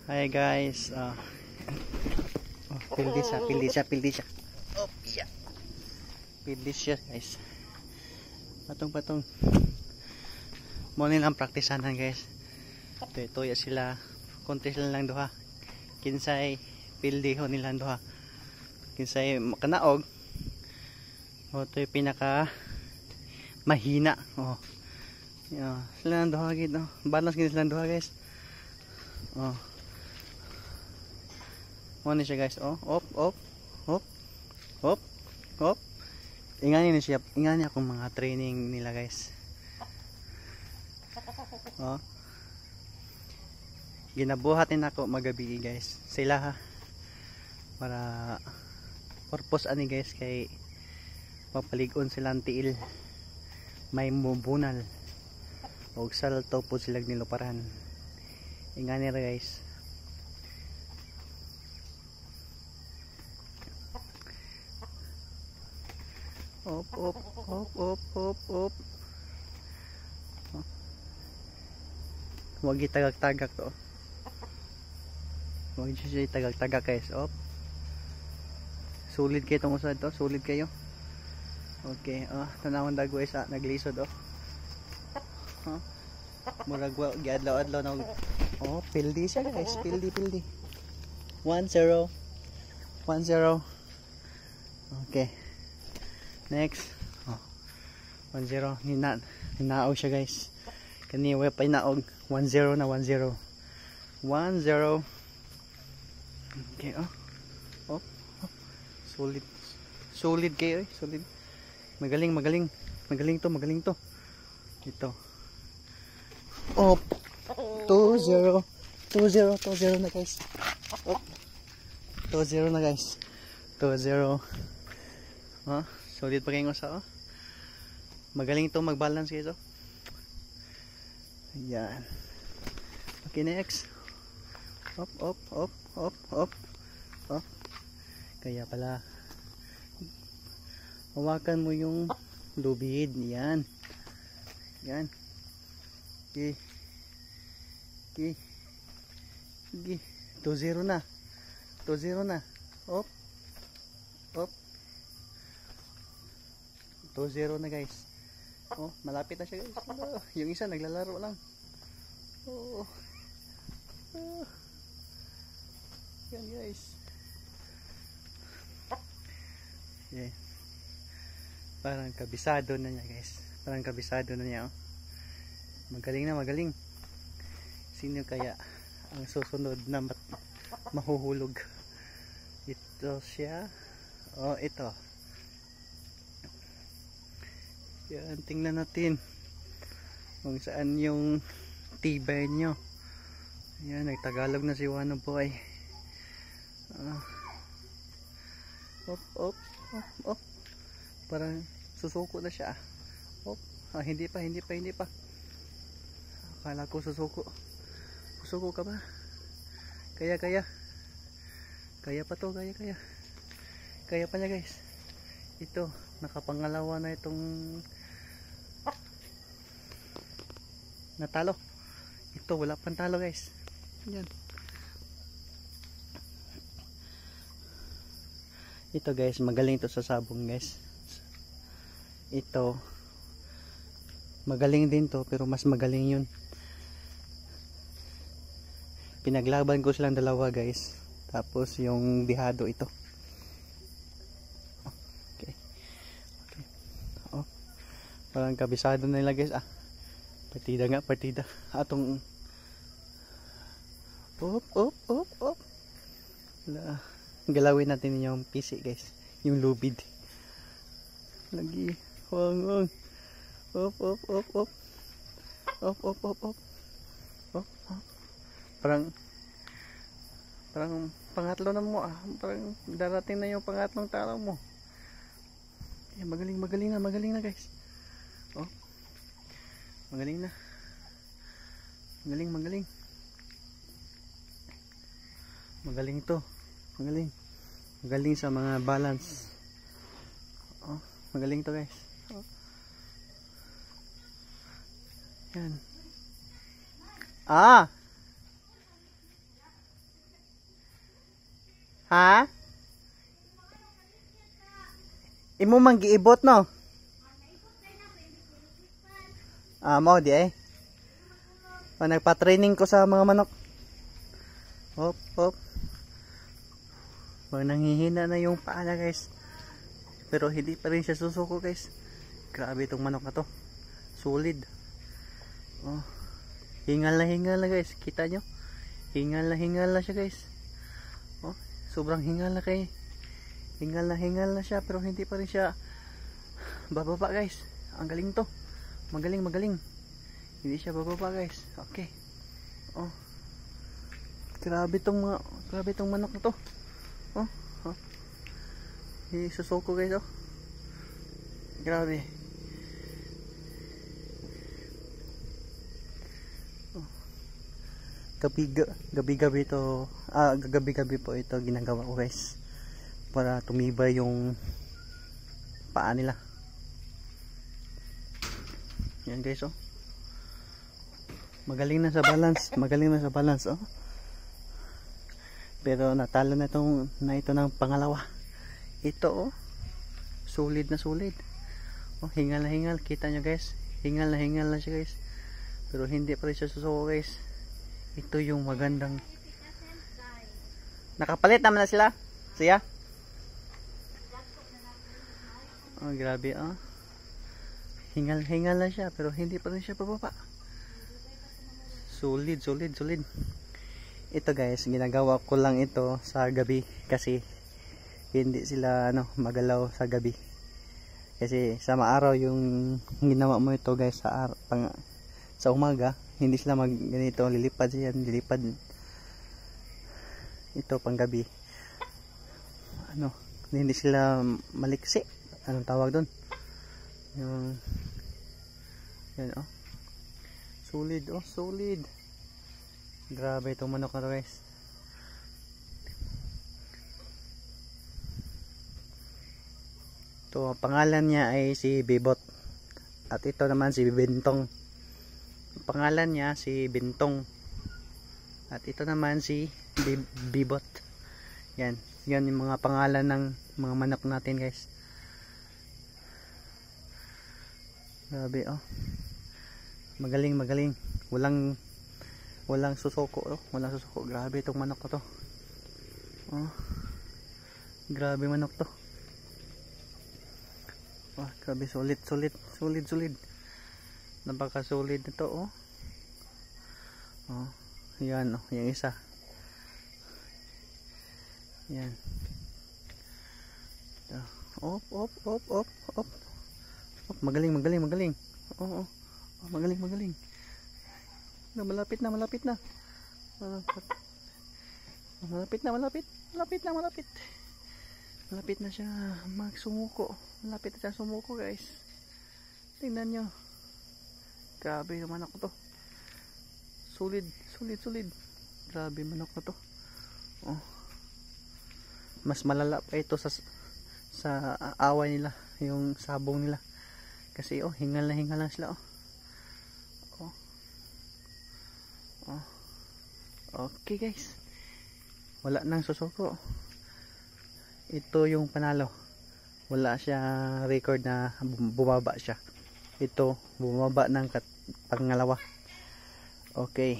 Hi guys, pildi siya. Oh, yeah. Pildi siya guys. Patong. Muna lang praktisanan guys. Tuya sila. Konti sila lang duha. Kinsay pildi ho nilang duha. Kinsay makanaog. O ito yung pinaka mahina. Oh. Yeah. Sila lang duha gid. Oh. Balance gid sila duha guys. Oh. Muna siya guys. Oh, op. Ingani akong mga training nila guys. Oh. Ginabuhatin ako magabi guys. Sila ha. Para purpose ani guys kay papaligon silang tiil. May mubunal. Og salto po sila niluparan. Ingani ra guys. Op. Huwag itagak-tagak to. Huwag siya itagak-tagak guys. Op. Sulit kayo itong usad to. Sulit kayo. Okay. Tanawang dago isa. Naglisod. Murag giadlaw-adlaw na. Pildi siya guys. Pildi. 1-0. Okay. Next. 1-0. Ninaog siya guys. Kaniwa pa inaog. 1-0 na 1-0. 1-0. Okay. Solid kayo. Solid. Magaling to. Ito. 2-0 na guys. 2-0 na guys. 2-0. Solid pa kayo sa magaling to mag-balance kayo. Ayan. Okay, next. Op. Kaya pala hawakan mo yung lubid. Yan. Okay. 2-0 na. Op. 2-0 na guys. Malapit na siya guys. Yung isa naglalaro lang. Yan guys. Yeah. Parang kabisado na niya guys. Magaling. Sino kaya ang susunod na mahuhulog? Ito siya. Ito. Yan, tingnan natin kung saan yung tibay nyo. Yan, nagtagalog na si Wano Boy. Op. Parang susuko na siya. Hindi pa. Akala ko susuko. Susuko ka ba? Kaya pa to. Kaya pa niya guys. Ito, nakapangalawa na itong natalo. Ito, wala pang talo guys. Yan. Ito guys, magaling to sa sabong guys. Ito, magaling din to, pero mas magaling yun. Pinaglaban ko silang dalawa guys. Tapos yung bihado ito. Parang kabisado na nila guys. Partida. Atong op. Galawin natin yung PC guys. Yung lubid. Lagi. Huwag. Op. Parang pangatlo na mo. Parang darating na yung pangatlong talo mo. Magaling na guys. Magaling na. Magaling to. Magaling sa mga balance. Magaling to guys. Yan. Ha? Imo man giibot no? Mo di eh. Nagpa-training ko sa mga manok. Hop, hop. Nanghihina na yung paa niya guys. Pero hindi pa rin siya susuko guys. Grabe itong manok na to. Solid. Oh. Hingal na guys. Kita nyo? Hingal na siya guys. Oh, sobrang hingal na kay. Hingal na siya pero hindi pa rin siya bababa guys. Ang galing to. Magaling. Hindi siya bababa guys. Okay. Oh. Grabe tong manok na to. Oh. Oh. Susuko guys oh. Grabe. Oh. Gabi-gabi to. Gabi-gabi po ito ginagawa ko guys. Para tumibay yung paa nila. Yan guys oh. Magaling na sa balance oh. Pero natalo na ito ng pangalawa. Ito oh. Solid na solid. Oh, hingal na hingal. Kita nyo guys. Hingal na siya guys. Pero hindi pa rin siya susuko guys. Ito yung magandang. Nakapalit naman na sila. Siya. Oh, grabe oh. Hingal na siya pero hindi pa rin siya pababa. Solid. Ito guys, ginagawa ko lang ito sa gabi kasi hindi sila magalaw sa gabi. Kasi sa maaraw yung ginawa mo ito guys sa umaga, hindi sila ganito lilipad ito pang gabi. Hindi sila maliksi. Anong tawag doon? Yung yan oh. Solid. Grabe itong manok na to guys. Ito, pangalan niya ay si Bibot. At ito naman si Bintong. Pangalan niya si Bintong. At ito naman si Bibot. Yan yung mga pangalan ng mga manok natin guys. Grabe oh. Magaling. Walang susuko oh. Grabe itong manok na to. Oh. Grabe manok to. Wah, grabe solid. Napaka-solid nito oh. Oh, yan oh, yung isa. Yan. Op. Magaling. Oh. Magaling. Malapit na. Malapit na siya magsumuko. Malapit na siya sumuko guys. Tingnan nyo. Grabe yung manok to. Solid. Grabe manok na to. Oh. Mas malala pa ito sa away nila, yung sabong nila. Kasi oh, hingal na sila oh. Okay guys. Wala nang susuko. Ito yung panalo. Wala siya record na bumaba siya. Ito bumaba ng pangalawa. Okay.